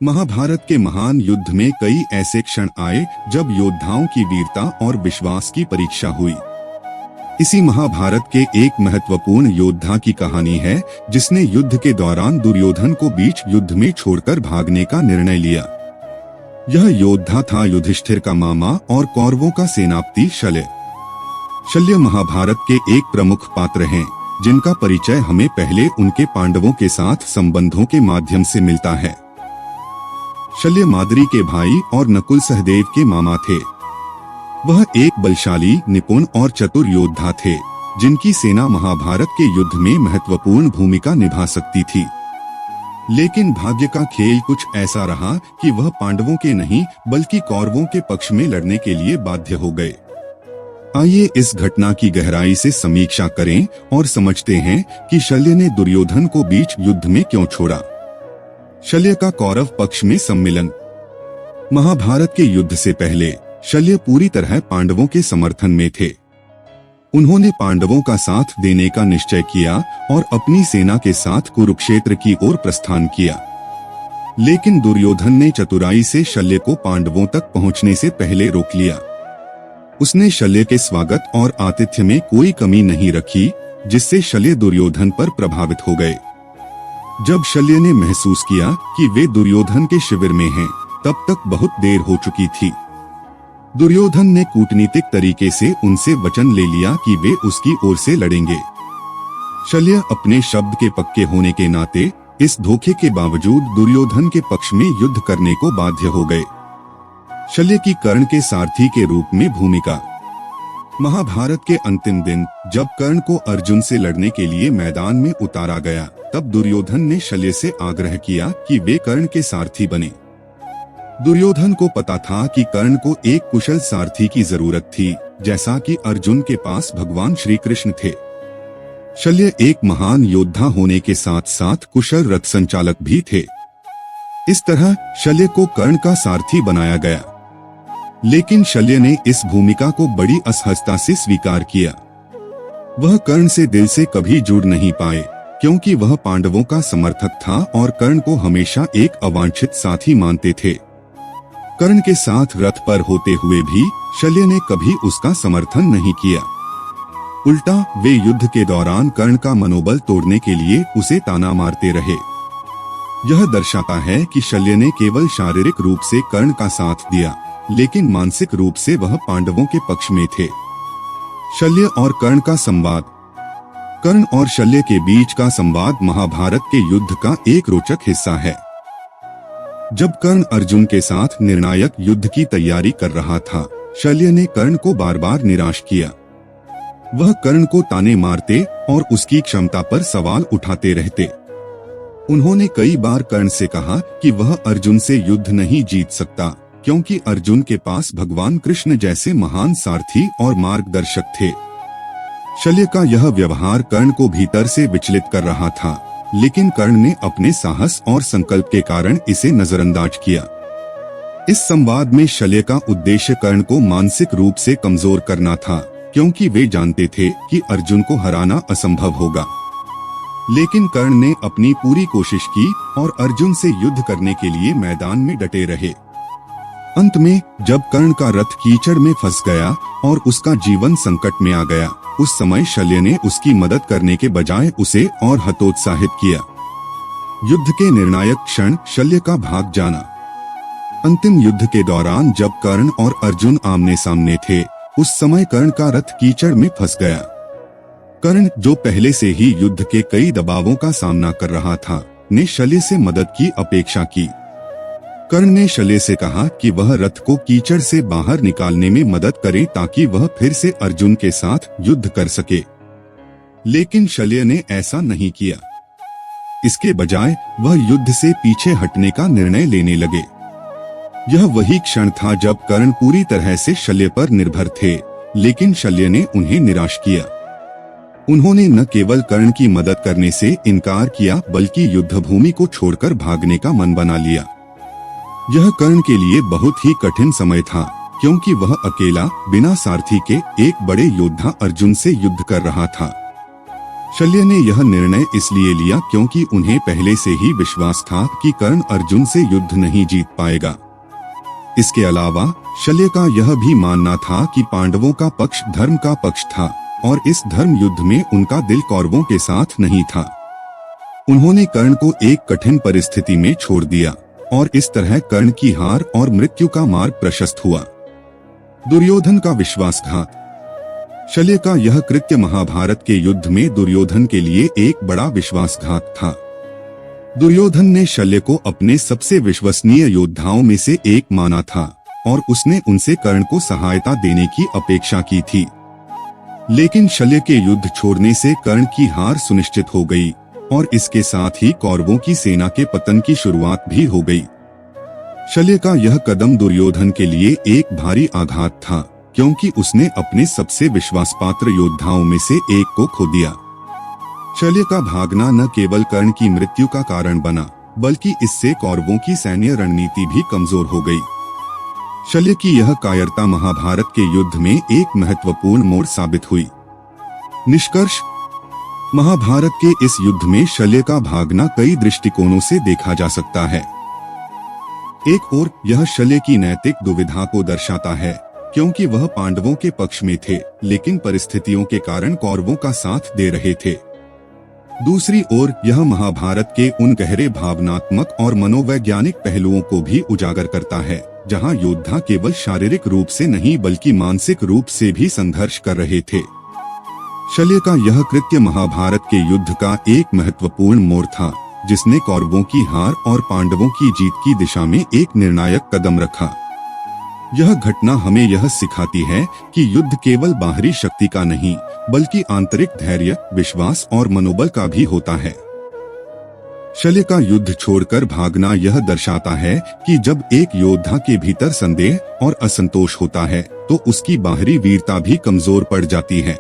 महाभारत के महान युद्ध में कई ऐसे क्षण आए जब योद्धाओं की वीरता और विश्वास की परीक्षा हुई। इसी महाभारत के एक महत्वपूर्ण योद्धा की कहानी है जिसने युद्ध के दौरान दुर्योधन को बीच युद्ध में छोड़कर भागने का निर्णय लिया। यह योद्धा था युधिष्ठिर का मामा और कौरवों का सेनापति शल्य। शल्य महाभारत के एक प्रमुख पात्र हैं जिनका परिचय हमें पहले उनके पांडवों के साथ संबंधों के माध्यम से मिलता है। शल्य माद्री के भाई और नकुल सहदेव के मामा थे। वह एक बलशाली, निपुण और चतुर योद्धा थे जिनकी सेना महाभारत के युद्ध में महत्वपूर्ण भूमिका निभा सकती थी। लेकिन भाग्य का खेल कुछ ऐसा रहा कि वह पांडवों के नहीं बल्कि कौरवों के पक्ष में लड़ने के लिए बाध्य हो गए। आइए इस घटना की गहराई से समीक्षा करें और समझते हैं कि शल्य ने दुर्योधन को बीच युद्ध में क्यों छोड़ा। शल्य का कौरव पक्ष में सम्मिलन। महाभारत के युद्ध से पहले शल्य पूरी तरह पांडवों के समर्थन में थे। उन्होंने पांडवों का साथ देने का निश्चय किया और अपनी सेना के साथ कुरुक्षेत्र की ओर प्रस्थान किया। लेकिन दुर्योधन ने चतुराई से शल्य को पांडवों तक पहुंचने से पहले रोक लिया। उसने शल्य के स्वागत और आतिथ्य में कोई कमी नहीं रखी, जिससे शल्य दुर्योधन पर प्रभावित हो गए। जब शल्य ने महसूस किया कि वे दुर्योधन के शिविर में हैं, तब तक बहुत देर हो चुकी थी। दुर्योधन ने कूटनीतिक तरीके से उनसे वचन ले लिया कि वे उसकी ओर से लड़ेंगे। शल्य अपने शब्द के पक्के होने के नाते इस धोखे के बावजूद दुर्योधन के पक्ष में युद्ध करने को बाध्य हो गए। शल्य की कर्ण के सारथी के रूप में भूमिका। महाभारत के अंतिम दिन जब कर्ण को अर्जुन से लड़ने के लिए मैदान में उतारा गया, तब दुर्योधन ने शल्य से आग्रह किया कि वे कर्ण के सारथी बने। दुर्योधन को पता था कि कर्ण को एक कुशल सारथी की जरूरत थी, जैसा कि अर्जुन के पास भगवान श्री कृष्ण थे। शल्य एक महान योद्धा होने के साथ साथ कुशल रथ संचालक भी थे। इस तरह शल्य को कर्ण का सारथी बनाया गया। लेकिन शल्य ने इस भूमिका को बड़ी असहजता से स्वीकार किया। वह कर्ण से दिल से कभी जुड़ नहीं पाए, क्योंकि वह पांडवों का समर्थक था और कर्ण को हमेशा एक अवांछित साथी मानते थे। कर्ण के साथ रथ पर होते हुए भी शल्य ने कभी उसका समर्थन नहीं किया। उल्टा वे युद्ध के दौरान कर्ण का मनोबल तोड़ने के लिए उसे ताना मारते रहे। यह दर्शाता है कि शल्य ने केवल शारीरिक रूप से कर्ण का साथ दिया, लेकिन मानसिक रूप से वह पांडवों के पक्ष में थे। शल्य और कर्ण का संवाद। कर्ण और शल्य के बीच का संवाद महाभारत के युद्ध का एक रोचक हिस्सा है। जब कर्ण अर्जुन के साथ निर्णायक युद्ध की तैयारी कर रहा था, शल्य ने कर्ण को बार बार निराश किया। वह कर्ण को ताने मारते और उसकी क्षमता पर सवाल उठाते रहते। उन्होंने कई बार कर्ण से कहा कि वह अर्जुन से युद्ध नहीं जीत सकता, क्योंकि अर्जुन के पास भगवान कृष्ण जैसे महान सारथी और मार्गदर्शक थे। शल्य का यह व्यवहार कर्ण को भीतर से विचलित कर रहा था, लेकिन कर्ण ने अपने साहस और संकल्प के कारण इसे नजरअंदाज किया। इस संवाद में शल्य का उद्देश्य कर्ण को मानसिक रूप से कमजोर करना था, क्योंकि वे जानते थे कि अर्जुन को हराना असंभव होगा। लेकिन कर्ण ने अपनी पूरी कोशिश की और अर्जुन से युद्ध करने के लिए मैदान में डटे रहे। अंत में जब कर्ण का रथ कीचड़ में फंस गया और उसका जीवन संकट में आ गया, उस समय शल्य ने उसकी मदद करने के बजाय उसे और हतोत्साहित किया। युद्ध के निर्णायक क्षण शल्य का भाग जाना। अंतिम युद्ध के दौरान जब कर्ण और अर्जुन आमने सामने थे, उस समय कर्ण का रथ कीचड़ में फंस गया। कर्ण, जो पहले से ही युद्ध के कई दबावों का सामना कर रहा था, ने शल्य से मदद की अपेक्षा की। कर्ण ने शल्य से कहा कि वह रथ को कीचड़ से बाहर निकालने में मदद करे ताकि वह फिर से अर्जुन के साथ युद्ध कर सके। लेकिन शल्य ने ऐसा नहीं किया। इसके बजाय वह युद्ध से पीछे हटने का निर्णय लेने लगे। यह वही क्षण था जब कर्ण पूरी तरह से शल्य पर निर्भर थे, लेकिन शल्य ने उन्हें निराश किया। उन्होंने न केवल कर्ण की मदद करने से इनकार किया, बल्कि युद्धभूमि को छोड़कर भागने का मन बना लिया। यह कर्ण के लिए बहुत ही कठिन समय था, क्योंकि वह अकेला बिना सारथी के एक बड़े योद्धा अर्जुन से युद्ध कर रहा था। शल्य ने यह निर्णय इसलिए लिया क्योंकि उन्हें पहले से ही विश्वास था कि कर्ण अर्जुन से युद्ध नहीं जीत पाएगा। इसके अलावा शल्य का यह भी मानना था कि पांडवों का पक्ष धर्म का पक्ष था और इस धर्म युद्ध में उनका दिल कौरवों के साथ नहीं था। उन्होंने कर्ण को एक कठिन परिस्थिति में छोड़ दिया और इस तरह कर्ण की हार और मृत्यु का मार्ग प्रशस्त हुआ। दुर्योधन का विश्वासघात। शल्य का यह कृत्य महाभारत के युद्ध में दुर्योधन के लिए एक बड़ा विश्वासघात था। दुर्योधन ने शल्य को अपने सबसे विश्वसनीय योद्धाओं में से एक माना था और उसने उनसे कर्ण को सहायता देने की अपेक्षा की थी। लेकिन शल्य के युद्ध छोड़ने से कर्ण की हार सुनिश्चित हो गई और इसके साथ ही कौरवों की सेना के पतन की शुरुआत भी हो गई। शल्य का यह कदम दुर्योधन के लिए एक भारी आघात था क्योंकि उसने अपने सबसे विश्वासपात्र योद्धाओं में से एक को खो दिया। शल्य का भागना न केवल कर्ण की मृत्यु का कारण बना बल्कि इससे कौरवों की सैन्य रणनीति भी कमजोर हो गई। शल्य की यह कायरता महाभारत के युद्ध में एक महत्वपूर्ण मोड़ साबित हुई। निष्कर्ष, महाभारत के इस युद्ध में शल्य का भागना कई दृष्टिकोणों से देखा जा सकता है। एक ओर यह शल्य की नैतिक दुविधा को दर्शाता है क्योंकि वह पांडवों के पक्ष में थे लेकिन परिस्थितियों के कारण कौरवों का साथ दे रहे थे। दूसरी ओर यह महाभारत के उन गहरे भावनात्मक और मनोवैज्ञानिक पहलुओं को भी उजागर करता है जहां योद्धा केवल शारीरिक रूप से नहीं बल्कि मानसिक रूप से भी संघर्ष कर रहे थे। शल्य का यह कृत्य महाभारत के युद्ध का एक महत्वपूर्ण मोड़ था जिसने कौरवों की हार और पांडवों की जीत की दिशा में एक निर्णायक कदम रखा। यह घटना हमें यह सिखाती है कि युद्ध केवल बाहरी शक्ति का नहीं बल्कि आंतरिक धैर्य, विश्वास और मनोबल का भी होता है। शल्य का युद्ध छोड़कर भागना यह दर्शाता है कि जब एक योद्धा के भीतर संदेह और असंतोष होता है तो उसकी बाहरी वीरता भी कमजोर पड़ जाती है।